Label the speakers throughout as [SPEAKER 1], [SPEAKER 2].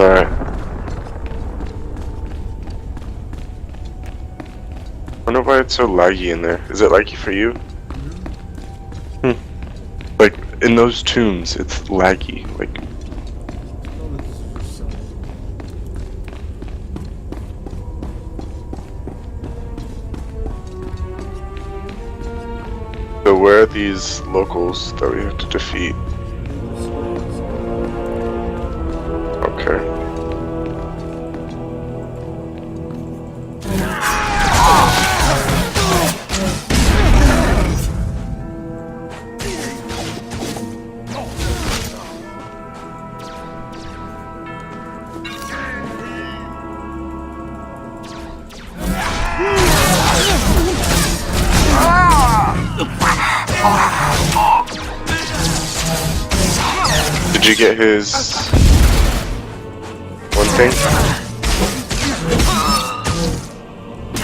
[SPEAKER 1] Alright. I wonder why it's so laggy in there. Is it laggy for you? Like, in those tombs, it's laggy. Like, so where are these locals that we have to defeat? Okay. Did you get his one thing?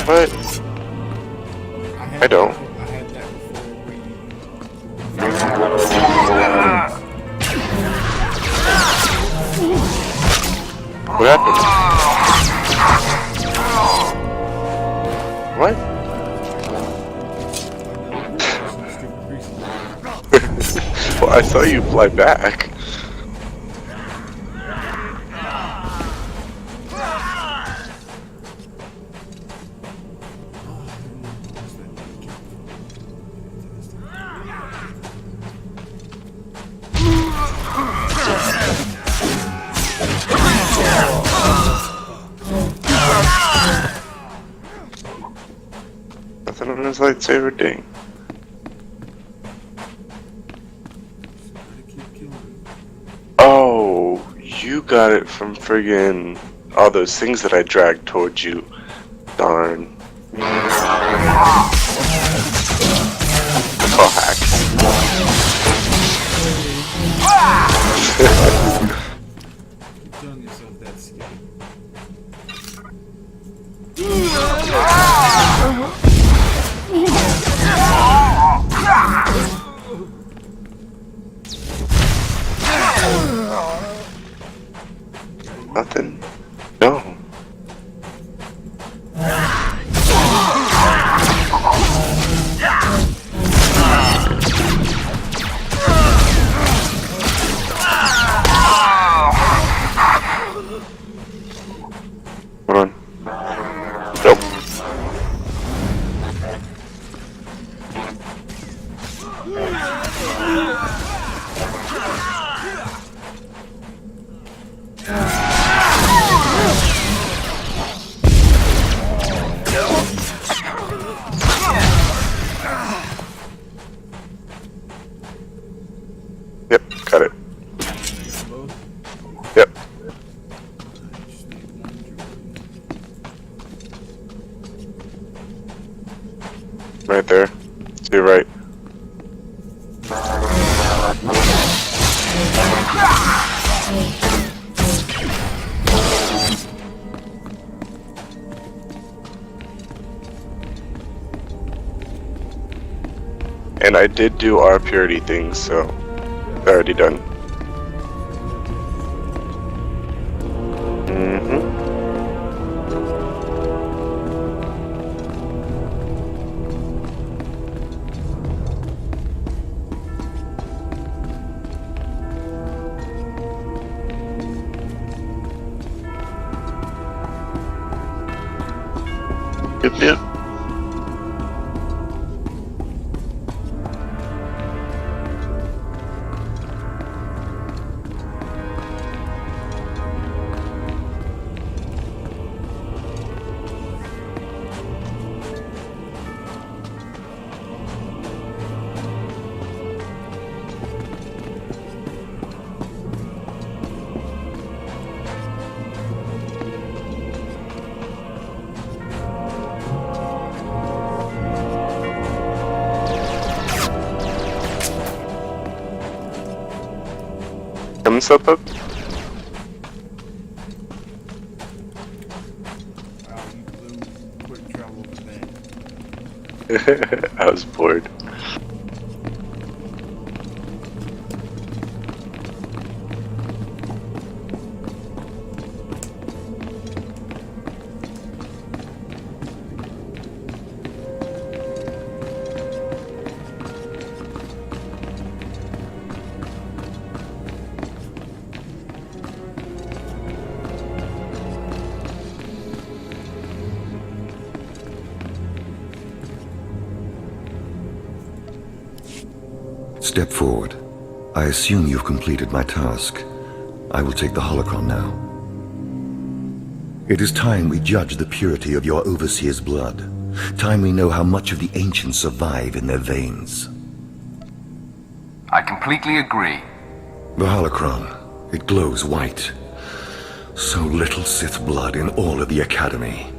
[SPEAKER 1] What? I don't. What happened? What? Well, I saw you fly back. Nothing on his lightsaber, dang. Oh, you got it from friggin' all those things that I dragged towards you. Darn. Oh, hacks.
[SPEAKER 2] Keep telling yourself that's scary.
[SPEAKER 1] Nothing? No. Hold on. Nope. Yep, got it. Yep. Right there. To your right. And I did do our purity things, so they're already done. Yep, yep. Coming up.
[SPEAKER 2] Wow, you blew quick travel with that.
[SPEAKER 1] I was bored.
[SPEAKER 3] Step forward. I assume you've completed my task. I will take the holocron now. It is time we judge the purity of your overseer's blood. Time we know how much of the ancients survive in their veins.
[SPEAKER 4] I completely agree.
[SPEAKER 3] The holocron, it glows white. So little Sith blood in all of the Academy.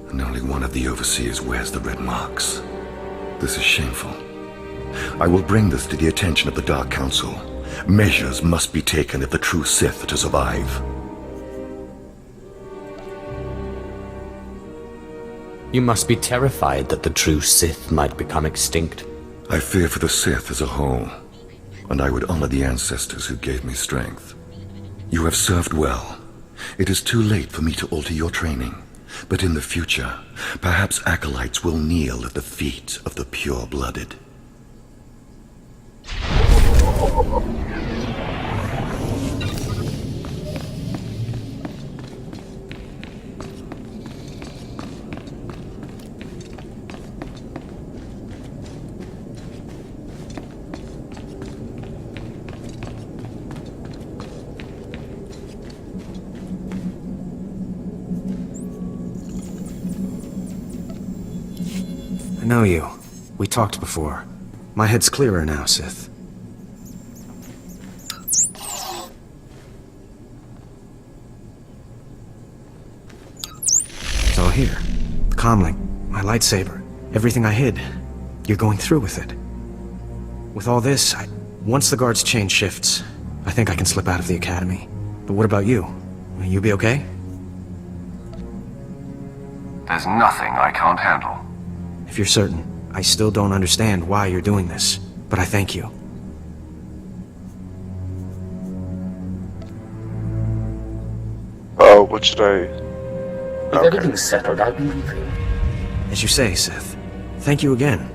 [SPEAKER 3] And only one of the overseers wears the red marks. This is shameful. I will bring this to the attention of the Dark Council. Measures must be taken if the true Sith are to survive.
[SPEAKER 5] You must be terrified that the true Sith might become extinct.
[SPEAKER 3] I fear for the Sith as a whole, and I would honor the ancestors who gave me strength. You have served well. It is too late for me to alter your training, but in the future, perhaps acolytes will kneel at the feet of the pure-blooded.
[SPEAKER 6] I know you. We talked before. My head's clearer now, Sith. It's all here. The comlink, my lightsaber, everything I hid. You're going through with it. With all this, once the guards change shifts, I think I can slip out of the Academy. But what about you? Will you be okay?
[SPEAKER 4] There's nothing I can't handle.
[SPEAKER 6] If you're certain, I still don't understand why you're doing this, but I thank you.
[SPEAKER 1] Oh, what should I...
[SPEAKER 7] If
[SPEAKER 1] Okay.
[SPEAKER 7] everything's settled, I'll be leaving.
[SPEAKER 6] As you say, Sith. Thank you again.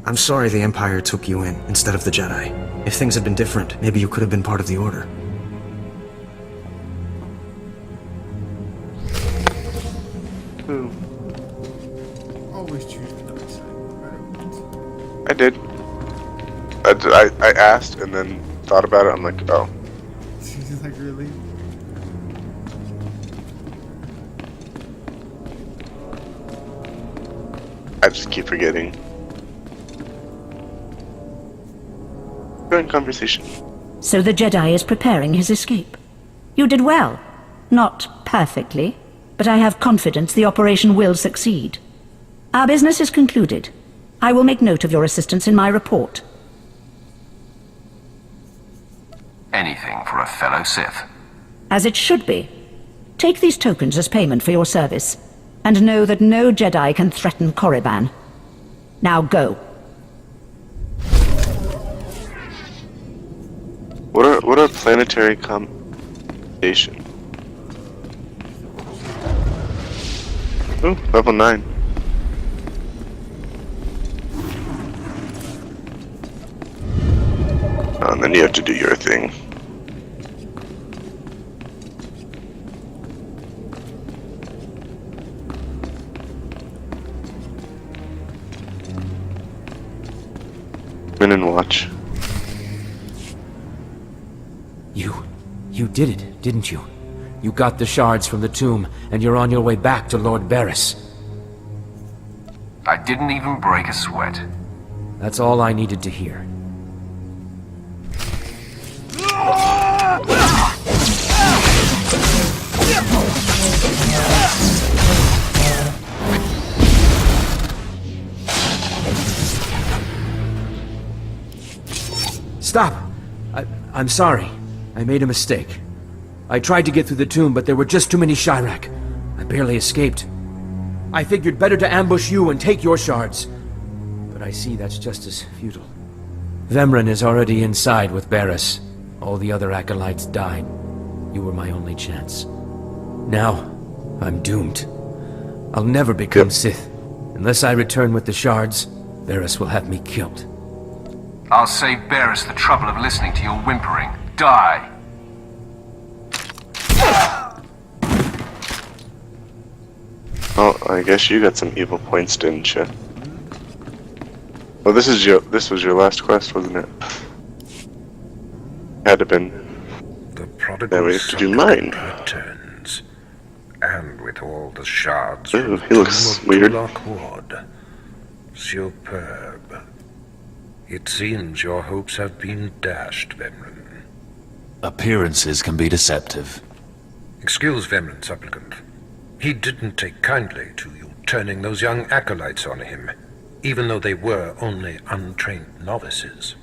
[SPEAKER 6] I'm sorry the Empire took you in instead of the Jedi. If things had been different, maybe you could have been part of the Order.
[SPEAKER 1] Ooh,
[SPEAKER 2] Always choose the dark side, no matter what.
[SPEAKER 1] I did. I asked and then thought about it. I'm like, oh.
[SPEAKER 2] Like, really?
[SPEAKER 1] I just keep forgetting. Good conversation.
[SPEAKER 8] So the Jedi is preparing his escape. You did well. Not perfectly, but I have confidence the operation will succeed. Our business is concluded. I will make note of your assistance in my report.
[SPEAKER 4] Anything for a fellow Sith.
[SPEAKER 8] As it should be. Take these tokens as payment for your service, and know that no Jedi can threaten Korriban. Now go.
[SPEAKER 1] What are planetary commendation? Ooh, level 9. Oh, and then you have to do your thing. Come in and watch.
[SPEAKER 9] You did it, didn't you? You got the shards from the tomb, and you're on your way back to Lord Barris.
[SPEAKER 4] I didn't even break a sweat.
[SPEAKER 9] That's all I needed to hear. Stop! I'm sorry. I made a mistake. I tried to get through the tomb, but there were just too many Chirac. I barely escaped. I figured better to ambush you and take your shards. But I see that's just as futile. Vemran is already inside with Barris. All the other acolytes died. You were my only chance. Now, I'm doomed. I'll never become Sith. Unless I return with the shards, Barris will have me killed.
[SPEAKER 4] I'll save Barris the trouble of listening to your whimpering. Die!
[SPEAKER 1] Oh, I guess you got some evil points, didn't you? Well, this was your last quest, wasn't it? Had to been.
[SPEAKER 10] The
[SPEAKER 1] Now
[SPEAKER 10] prodigal
[SPEAKER 1] we have to do
[SPEAKER 10] son
[SPEAKER 1] mine.
[SPEAKER 10] returns, and with all the shards
[SPEAKER 1] Ooh,
[SPEAKER 10] from the
[SPEAKER 1] he looks
[SPEAKER 10] tomb of
[SPEAKER 1] weird.
[SPEAKER 10] Lockwood. Superb. It seems your hopes have been dashed, Vemren.
[SPEAKER 11] Appearances can be deceptive.
[SPEAKER 10] Excuse Vemren, supplicant. He didn't take kindly to you turning those young acolytes on him, even though they were only untrained novices.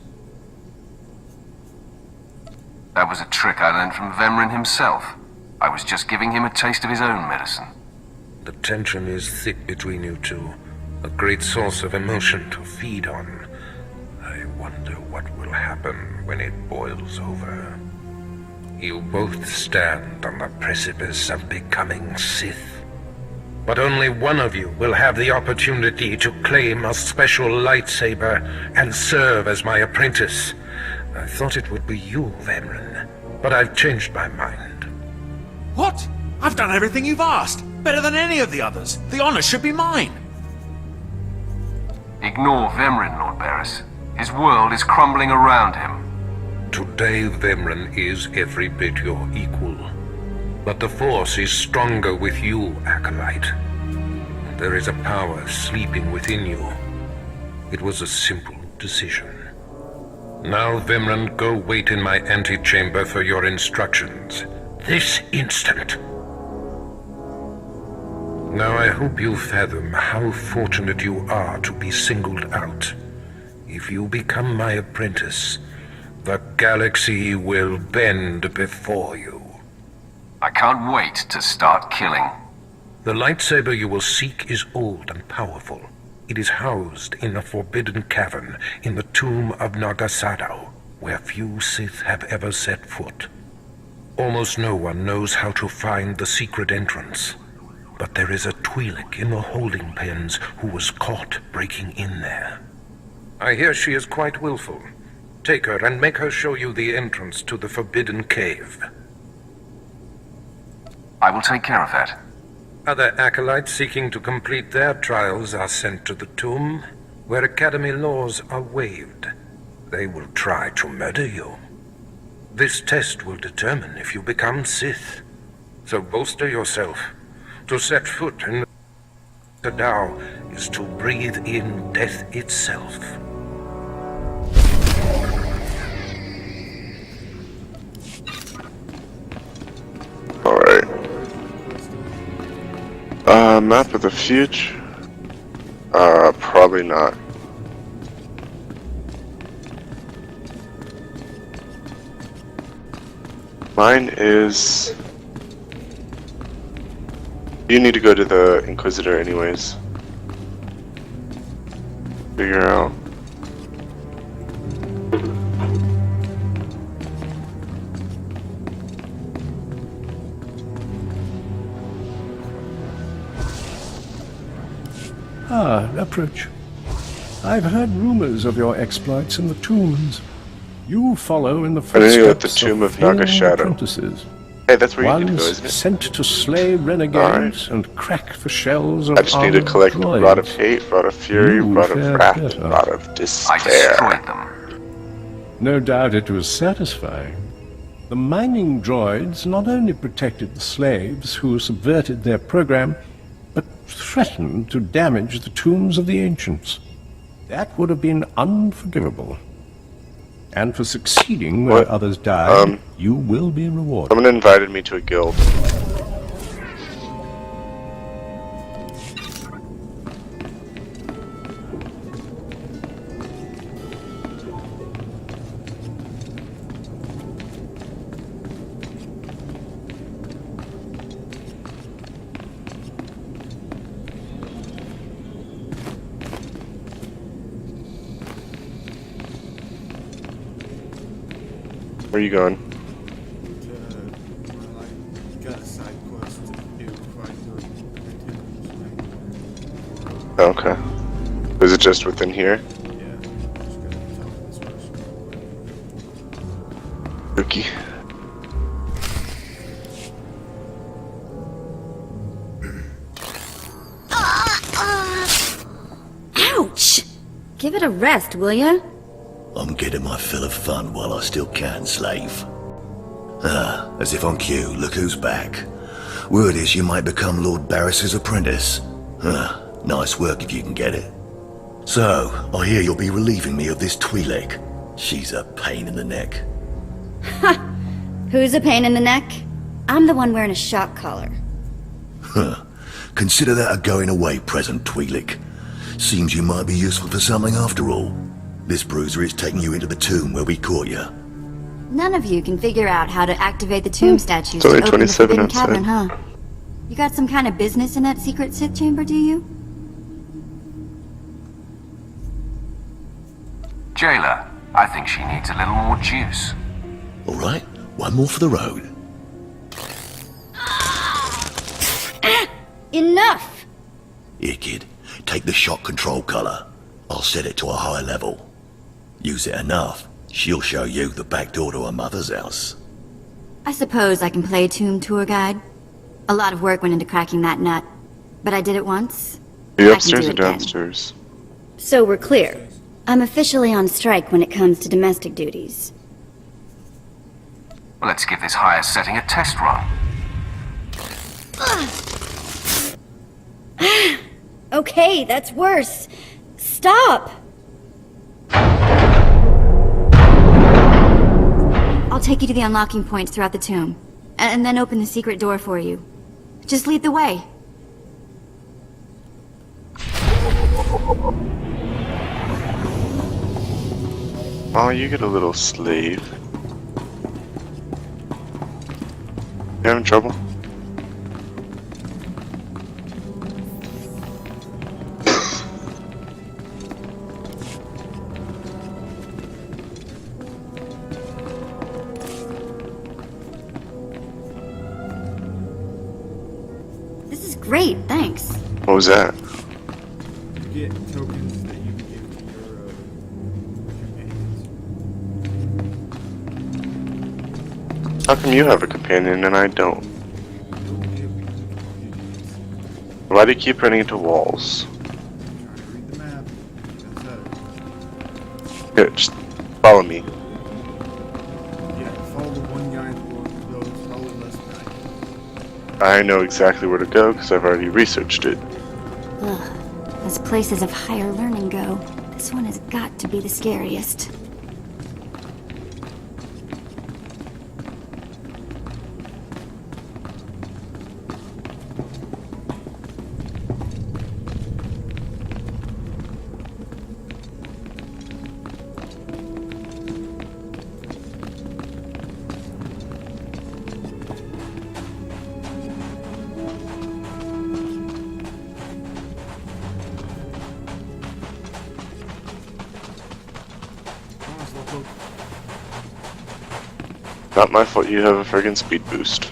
[SPEAKER 4] That was a trick I learned from Vemren himself. I was just giving him a taste of his own medicine.
[SPEAKER 10] The tension is thick between you two, a great source of emotion to feed on. I wonder what will happen when it boils over. You both stand on the precipice of becoming Sith. But only one of you will have the opportunity to claim a special lightsaber and serve as my apprentice. I thought it would be you, Vemren, but I've changed my mind.
[SPEAKER 11] What? I've done everything you've asked. Better than any of the others. The honor should be mine.
[SPEAKER 4] Ignore Vemren, Lord Barris. His world is crumbling around him.
[SPEAKER 10] Today, Vemren is every bit your equal. But the Force is stronger with you, Acolyte. There is a power sleeping within you. It was a simple decision. Now, Vemren, go wait in my antechamber for your instructions. This instant. Now, I hope you fathom how fortunate you are to be singled out. If you become my apprentice, the galaxy will bend before you.
[SPEAKER 4] I can't wait to start killing.
[SPEAKER 10] The lightsaber you will seek is old and powerful. It is housed in a forbidden cavern in the tomb of Nagasado, where few Sith have ever set foot. Almost no one knows how to find the secret entrance. But there is a Twi'lek in the holding pens who was caught breaking in there. I hear she is quite willful. Take her and make her show you the entrance to the forbidden cave.
[SPEAKER 4] I will take care of that.
[SPEAKER 10] Other acolytes seeking to complete their trials are sent to the tomb, where Academy laws are waived. They will try to murder you. This test will determine if you become Sith. So bolster yourself. To set foot in the Tao is to breathe in death itself.
[SPEAKER 1] Alright. Map of the future? Probably not. Mine is... You need to go to the Inquisitor anyways. Figure out.
[SPEAKER 12] Approach. I've heard rumors of your exploits in the tombs. You follow in the
[SPEAKER 1] I need to go at
[SPEAKER 12] footsteps
[SPEAKER 1] the tomb of
[SPEAKER 12] famed
[SPEAKER 1] Nagasado.
[SPEAKER 12] apprentices.
[SPEAKER 1] Hey, that's where you need to go,
[SPEAKER 12] Ones
[SPEAKER 1] isn't it?
[SPEAKER 12] sent to slay renegades and crack the shells of
[SPEAKER 1] I just need to
[SPEAKER 12] armored
[SPEAKER 1] collect
[SPEAKER 12] droids.
[SPEAKER 1] Rod of Hate, Rod of Fury,
[SPEAKER 12] You
[SPEAKER 1] Rod of
[SPEAKER 12] fared
[SPEAKER 1] Wrath,
[SPEAKER 12] better.
[SPEAKER 1] and Rod of
[SPEAKER 4] I
[SPEAKER 1] Despair.
[SPEAKER 4] destroyed them.
[SPEAKER 12] No doubt it was satisfying. The mining droids not only protected the slaves who subverted their program, but threatened to damage the tombs of the ancients. That would have been unforgivable. And for succeeding where
[SPEAKER 1] What?
[SPEAKER 12] others died, you will be rewarded.
[SPEAKER 1] Someone invited me to a guild. Where are you going?
[SPEAKER 2] Got a side quest to do before I go into
[SPEAKER 1] Okay. Is it just within here?
[SPEAKER 2] Yeah, just gotta talk to this person.
[SPEAKER 1] Rookie.
[SPEAKER 8] Ouch!
[SPEAKER 13] Give it a rest, will ya?
[SPEAKER 14] I'm getting my fill of fun while I still can, slave. Ah, as if on cue, look who's back. Word is you might become Lord Barris's apprentice. Ah, nice work if you can get it. So, I hear you'll be relieving me of this Twi'lek. She's a pain in the neck.
[SPEAKER 13] Ha! Who's a pain in the neck? I'm the one wearing a shock collar.
[SPEAKER 14] Huh. Consider that a going-away present, Twi'lek. Seems you might be useful for something after all. This bruiser is taking you into the tomb where we caught you.
[SPEAKER 13] None of you can figure out how to activate the tomb statues
[SPEAKER 1] It's
[SPEAKER 13] to
[SPEAKER 1] only
[SPEAKER 13] open the
[SPEAKER 1] 27
[SPEAKER 13] Forbidden
[SPEAKER 1] outside.
[SPEAKER 13] Cavern, huh? You got some kind of business in that secret Sith chamber, do you?
[SPEAKER 4] Jailer, I think she needs a little more juice.
[SPEAKER 14] Alright, one more for the road.
[SPEAKER 13] Enough!
[SPEAKER 14] Here, kid. Take the shock control collar. I'll set it to a high level. Use it enough, she'll show you the back door to her mother's house.
[SPEAKER 13] I suppose I can play tomb tour guide. A lot of work went into cracking that nut, but I did it once.
[SPEAKER 1] Are you
[SPEAKER 13] I can
[SPEAKER 1] upstairs
[SPEAKER 13] do
[SPEAKER 1] or
[SPEAKER 13] it again.
[SPEAKER 1] downstairs?
[SPEAKER 13] So we're clear. I'm officially on strike when it comes to domestic duties.
[SPEAKER 4] Well, let's give this higher setting a test run.
[SPEAKER 13] Okay, that's worse. Stop! I'll take you to the unlocking points throughout the tomb, and then open the secret door for you. Just lead the way.
[SPEAKER 1] Oh, you get a little slave. You having trouble?
[SPEAKER 13] This is great, thanks.
[SPEAKER 1] What was that?
[SPEAKER 2] You get tokens that you can give to your companions.
[SPEAKER 1] How come you have a companion and I don't? Why do you keep running into walls?
[SPEAKER 2] Read the map. That's it.
[SPEAKER 1] Here, just follow me.
[SPEAKER 2] Yeah, follow the one guy who goes, follow the left guy.
[SPEAKER 1] I know exactly where to go because I've already researched it.
[SPEAKER 13] Ugh. As places of higher learning go, this one has got to be the scariest.
[SPEAKER 1] Not my fault you have a friggin' speed boost.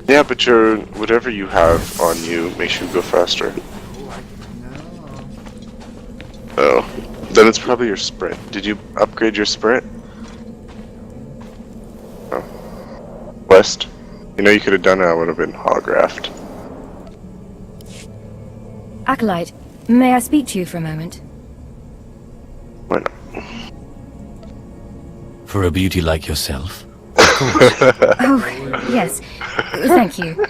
[SPEAKER 1] Yeah, but your whatever you have on you makes you go faster. Oh. Then it's probably your sprint. Did you upgrade your sprint? Oh. West? You know you could have done it, I would have been holographed.
[SPEAKER 15] Acolyte, may I speak to you for a moment?
[SPEAKER 1] Why not?
[SPEAKER 5] For a beauty like yourself?
[SPEAKER 15] Oh, yes. Thank you.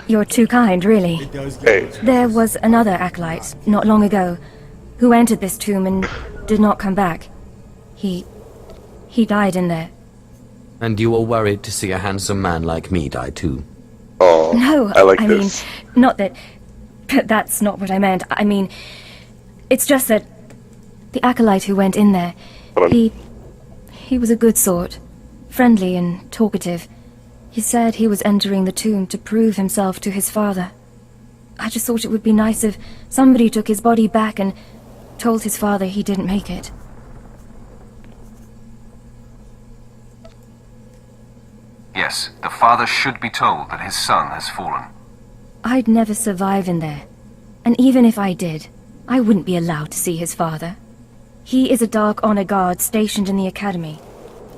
[SPEAKER 15] You're too kind, really.
[SPEAKER 1] Hey.
[SPEAKER 15] There was another acolyte, not long ago, who entered this tomb and did not come back. He died in there.
[SPEAKER 5] And you were worried to see a handsome man like me die too?
[SPEAKER 1] Oh,
[SPEAKER 15] No,
[SPEAKER 1] I like
[SPEAKER 15] I
[SPEAKER 1] this.
[SPEAKER 15] mean, not that... That's not what I meant. I mean, it's just that the acolyte who went in there, he was a good sort, friendly and talkative. He said he was entering the tomb to prove himself to his father. I just thought it would be nice if somebody took his body back and told his father he didn't make it.
[SPEAKER 4] Yes, the father should be told that his son has fallen.
[SPEAKER 15] I'd never survive in there. And even if I did, I wouldn't be allowed to see his father. He is a Dark Honor Guard stationed in the Academy.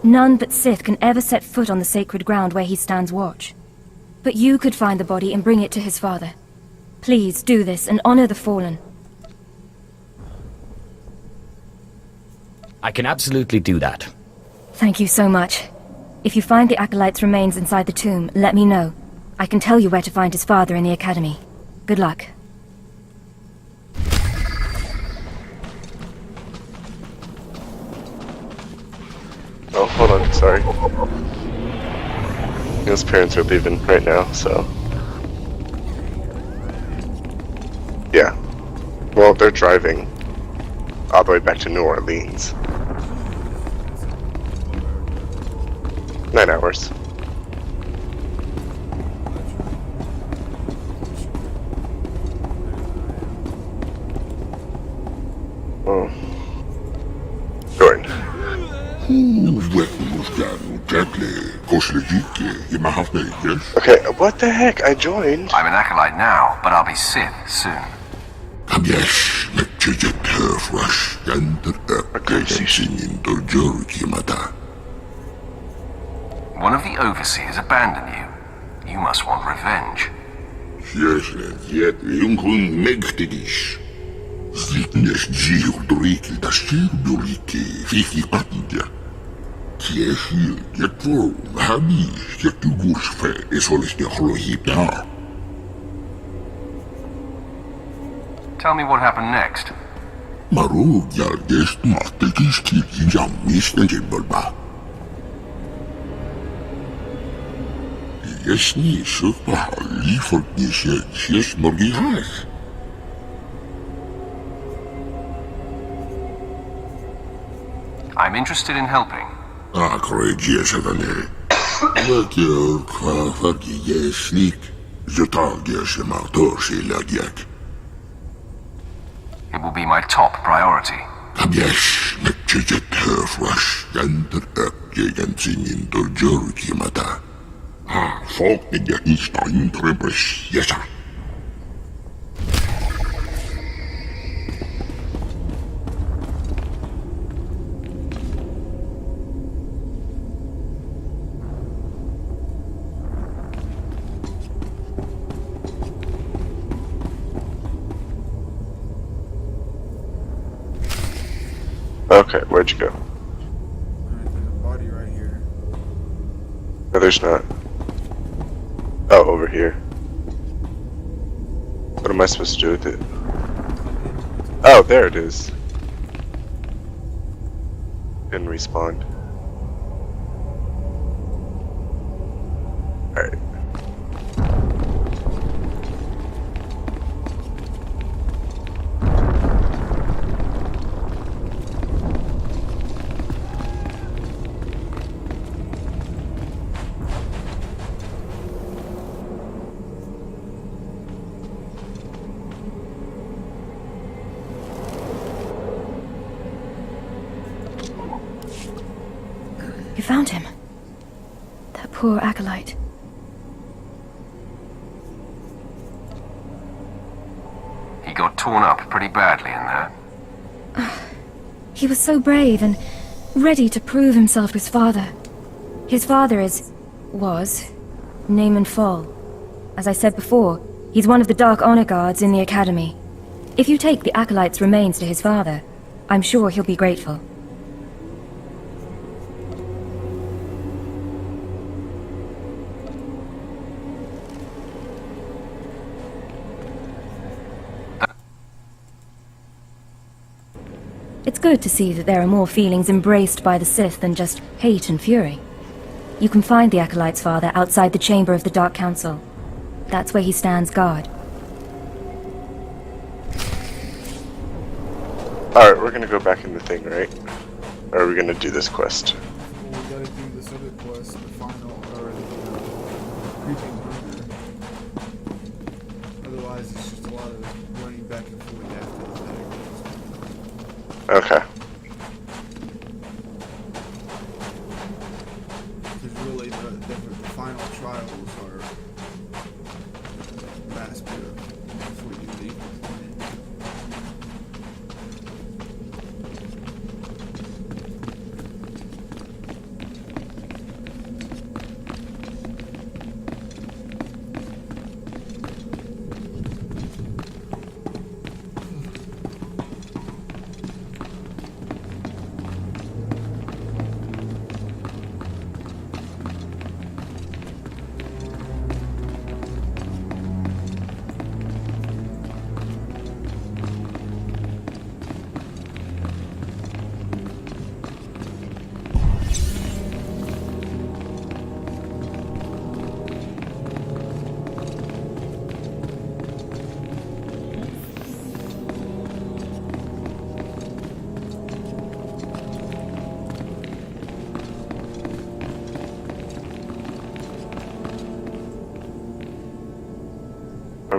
[SPEAKER 15] None but Sith can ever set foot on the sacred ground where he stands watch. But you could find the body and bring it to his father. Please do this and honor the fallen.
[SPEAKER 5] I can absolutely do that.
[SPEAKER 15] Thank you so much. If you find the Acolyte's remains inside the tomb, let me know. I can tell you where to find his father in the Academy. Good luck.
[SPEAKER 1] Oh, hold on, sorry. His parents are leaving right now, so... Yeah. Well, they're driving all the way back to New Orleans. 9 hours. Oh. Jordan. Okay, what the heck? I joined.
[SPEAKER 4] I'm an Acolyte now, but I'll be Sith soon. One of the Overseers abandoned you. You must want revenge. Tell me what happened next. I'm interested in helping. It will be my top priority.
[SPEAKER 1] Okay, where'd you go?
[SPEAKER 2] Alright, there's a body right here.
[SPEAKER 1] No, there's not. Oh, over here. What am I supposed to do with it? Oh, there it is. Didn't respawn. Alright.
[SPEAKER 15] You found him. That poor Acolyte.
[SPEAKER 4] He got torn up pretty badly in there.
[SPEAKER 15] He was so brave and ready to prove himself to his father. His father was Naaman Fall. As I said before, he's one of the Dark Honor Guards in the Academy. If you take the Acolyte's remains to his father, I'm sure he'll be grateful. It's good to see that there are more feelings embraced by the Sith than just hate and fury. You can find the Acolyte's father outside the chamber of the Dark Council. That's where he stands guard.
[SPEAKER 1] Alright, we're gonna go back in the thing, right? Or are we gonna do this quest?
[SPEAKER 2] Well, we gotta do this other quest, the final, or the creeping murder. Otherwise, it's just a lot of running back and forth after the fact.
[SPEAKER 1] Okay.
[SPEAKER 2] Because really, the final trials are the last bit of before you leave the planet.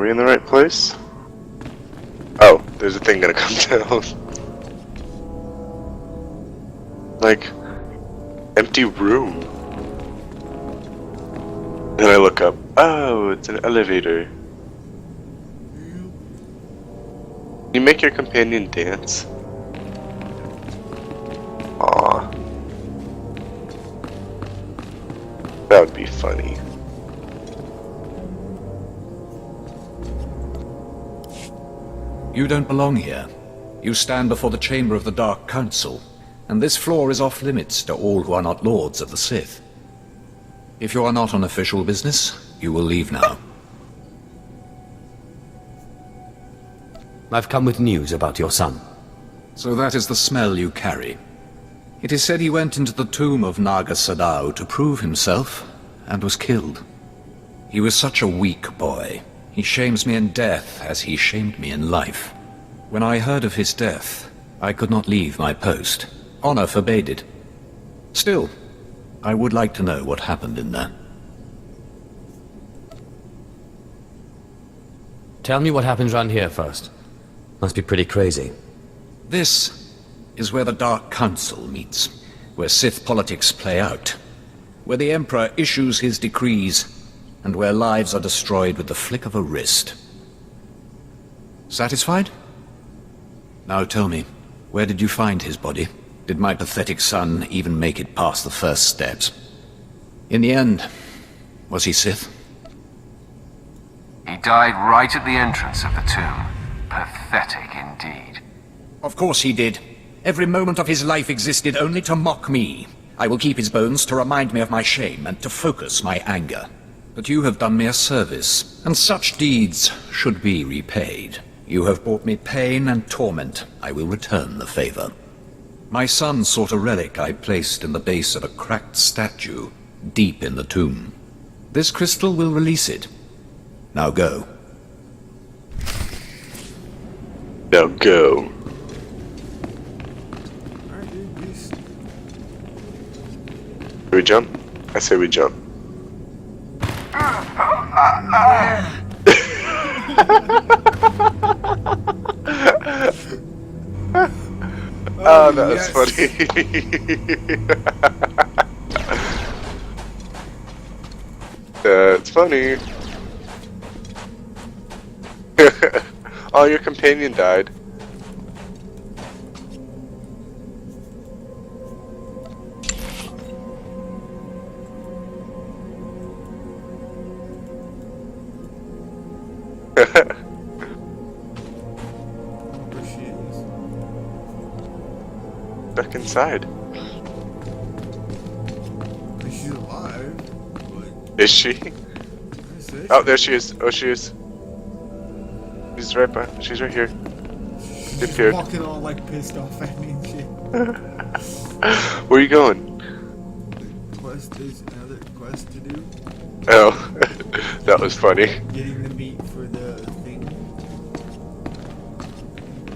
[SPEAKER 1] we in the right place? Oh, there's a thing gonna come down. Like, empty room. And I look up. Oh, it's an elevator. You make your companion dance. Aw. That would be funny.
[SPEAKER 11] You don't belong here. You stand before the chamber of the Dark Council, and this floor is off limits to all who are not lords of the Sith. If you are not on official business, you will leave now.
[SPEAKER 5] I've come with news about your son.
[SPEAKER 11] So that is the smell you carry. It is said he went into the tomb of Naga Sadao to prove himself, and was killed. He was such a weak boy. He shames me in death as he shamed me in life. When I heard of his death, I could not leave my post. Honor forbade it. Still, I would like to know what happened in there.
[SPEAKER 5] Tell me what happens around here first. Must be pretty crazy.
[SPEAKER 11] This is where the Dark Council meets, where Sith politics play out, where the Emperor issues his decrees, and where lives are destroyed with the flick of a wrist. Satisfied? Now tell me, where did you find his body? Did my pathetic son even make it past the first steps? In the end, was he Sith?
[SPEAKER 4] He died right at the entrance of the tomb. Pathetic indeed.
[SPEAKER 11] Of course he did. Every moment of his life existed only to mock me. I will keep his bones to remind me of my shame and to focus my anger. But you have done me a service, and such deeds should be repaid. You have brought me pain and torment. I will return the favor. My son sought a relic I placed in the base of a cracked statue, deep in the tomb. This crystal will release it. Now go.
[SPEAKER 1] Now go. Do we jump? I say we jump. Oh, that was funny. That's funny. Oh, your companion died. Back inside.
[SPEAKER 2] She's alive.
[SPEAKER 1] Is she? Oh, there she is. Oh, she is. She's right by. She's right here.
[SPEAKER 2] She's walking all like pissed off at me and shit.
[SPEAKER 1] Where are you going?
[SPEAKER 2] There's another quest to do.
[SPEAKER 1] Oh, that was funny.
[SPEAKER 2] Getting the meat for the thing.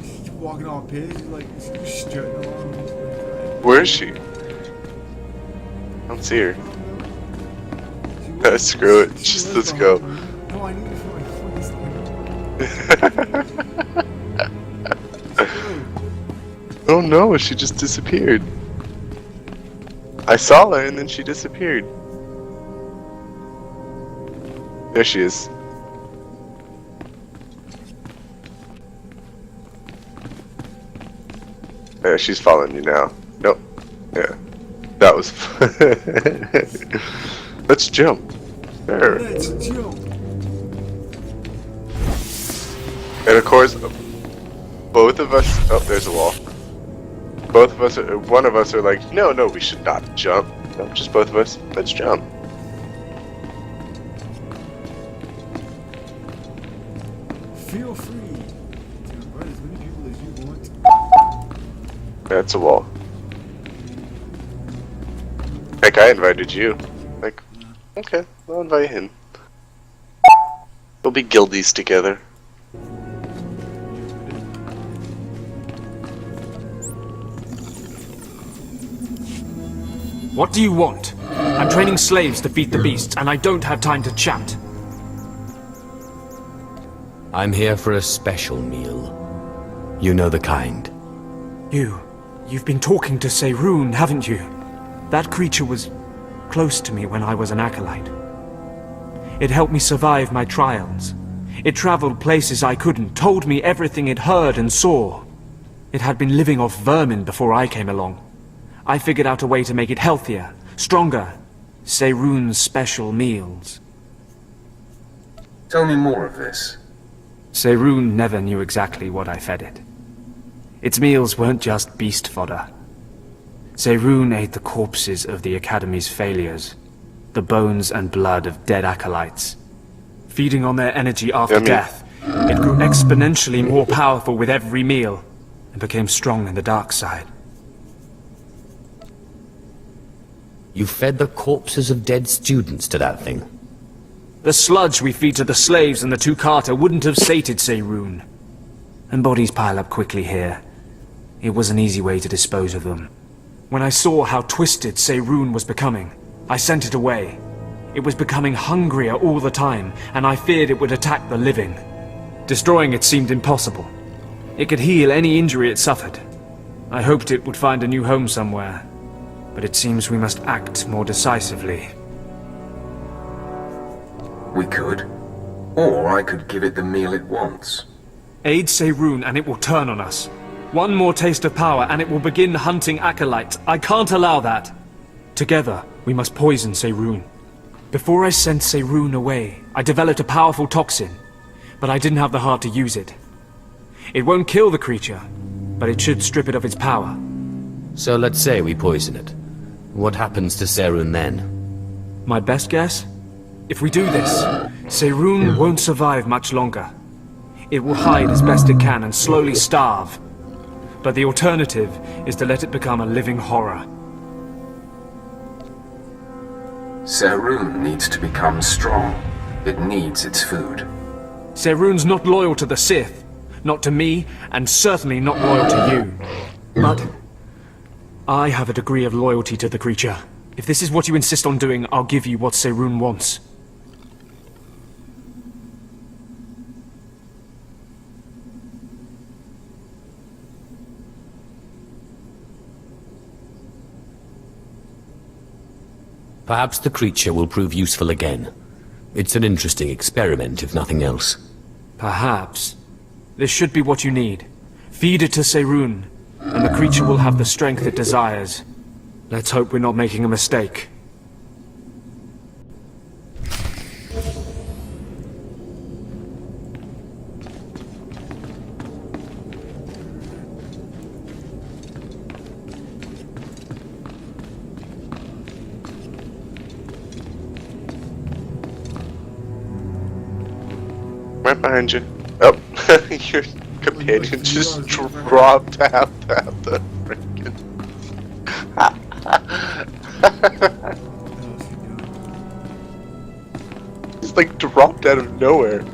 [SPEAKER 2] She's walking all pissed, like she's strutting along.
[SPEAKER 1] Where is she? I don't see her. Screw it. Just let's go.
[SPEAKER 2] No, I need it for my quest.
[SPEAKER 1] Oh no, she just disappeared. I saw her and then she disappeared. There she is. Yeah, she's following you now. Nope. Yeah. That was Let's jump. There.
[SPEAKER 2] Let's jump.
[SPEAKER 1] And of course, both of us... Oh, there's a wall. Both of us, one of us are like, no, we should not jump. No, just both of us, let's jump.
[SPEAKER 2] Feel free to invite as many people as you want.
[SPEAKER 1] That's a wall. Heck, I invited you. Like, okay, I'll invite him. We'll be guildies together.
[SPEAKER 16] What do you want? I'm training slaves to feed the beasts, and I don't have time to chat.
[SPEAKER 5] I'm here for a special meal. You know the kind.
[SPEAKER 6] You've been talking to Seirun, haven't you? That creature was close to me when I was an acolyte. It helped me survive my trials. It traveled places I couldn't, told me everything it heard and saw. It had been living off vermin before I came along. I figured out a way to make it healthier, stronger. Seirun's special meals.
[SPEAKER 4] Tell me more of this.
[SPEAKER 6] Seirun never knew exactly what I fed it. Its meals weren't just beast fodder. Seirun ate the corpses of the Academy's failures, the bones and blood of dead acolytes. Feeding on their energy after death, it grew exponentially more powerful with every meal, and became strong in the dark side.
[SPEAKER 5] You fed the corpses of dead students to that thing?
[SPEAKER 6] The sludge we feed to the slaves and the two-carter wouldn't have sated Seirun. And bodies pile up quickly here. It was an easy way to dispose of them. When I saw how twisted Seirun was becoming, I sent it away. It was becoming hungrier all the time, and I feared it would attack the living. Destroying it seemed impossible. It could heal any injury it suffered. I hoped it would find a new home somewhere, but it seems we must act more decisively.
[SPEAKER 4] We could. Or I could give it the meal it wants.
[SPEAKER 6] Aid Seirun and it will turn on us. One more taste of power and it will begin hunting acolytes. I can't allow that. Together, we must poison Seirun. Before I sent Seirun away, I developed a powerful toxin, but I didn't have the heart to use it. It won't kill the creature, but it should strip it of its power.
[SPEAKER 5] So let's say we poison it. What happens to Seirun then?
[SPEAKER 6] My best guess? If we do this, Seirun won't survive much longer. It will hide as best it can and slowly starve. But the alternative is to let it become a living horror.
[SPEAKER 4] Seirun needs to become strong. It needs its food.
[SPEAKER 6] Seirun's not loyal to the Sith, not to me, and certainly not loyal to you. But I have a degree of loyalty to the creature. If this is what you insist on doing, I'll give you what Seirun wants.
[SPEAKER 5] Perhaps the creature will prove useful again. It's an interesting experiment, if nothing else.
[SPEAKER 6] Perhaps. This should be what you need. Feed it to Seirun, and the creature will have the strength it desires. Let's hope we're not making a mistake.
[SPEAKER 1] Right behind you. Oh, your companion just dropped out the freaking. He's like dropped out of nowhere.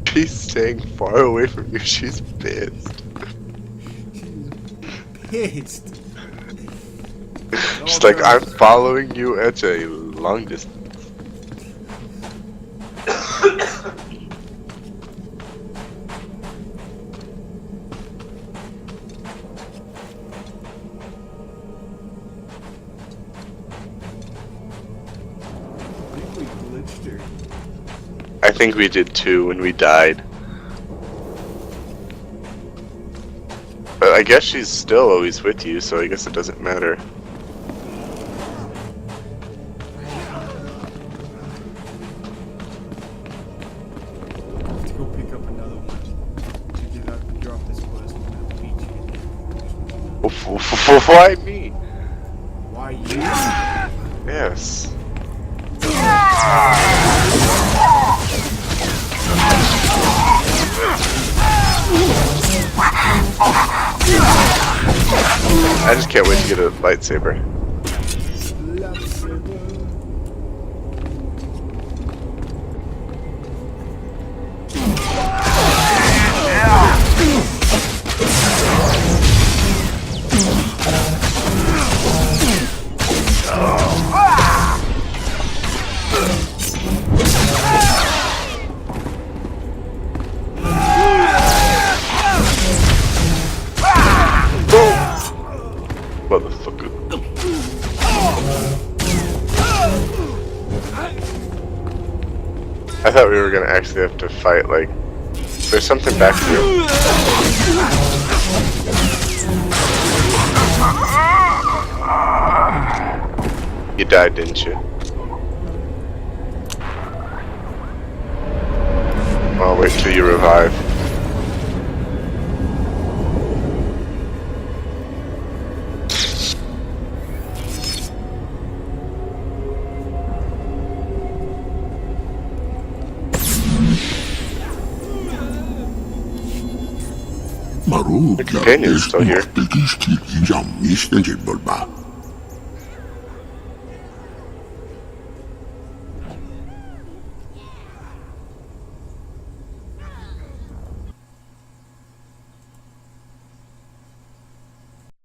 [SPEAKER 1] She's staying far away from you. She's pissed.
[SPEAKER 2] Pissed.
[SPEAKER 1] She's like, I'm following you at a long distance. I think we did too when we died. But I guess she's still always with you, so I guess it doesn't matter.
[SPEAKER 2] Let's go pick up another one. Check it out and drop this quest and
[SPEAKER 1] Why me?
[SPEAKER 2] Why you?
[SPEAKER 1] Yes. I just can't wait to get a lightsaber. I thought we were gonna actually have to fight, like... There's something back here. You died, didn't you? I'll wait till you revive.
[SPEAKER 17] Baru
[SPEAKER 1] The companion's still here.
[SPEAKER 17] jam misnejit bolba.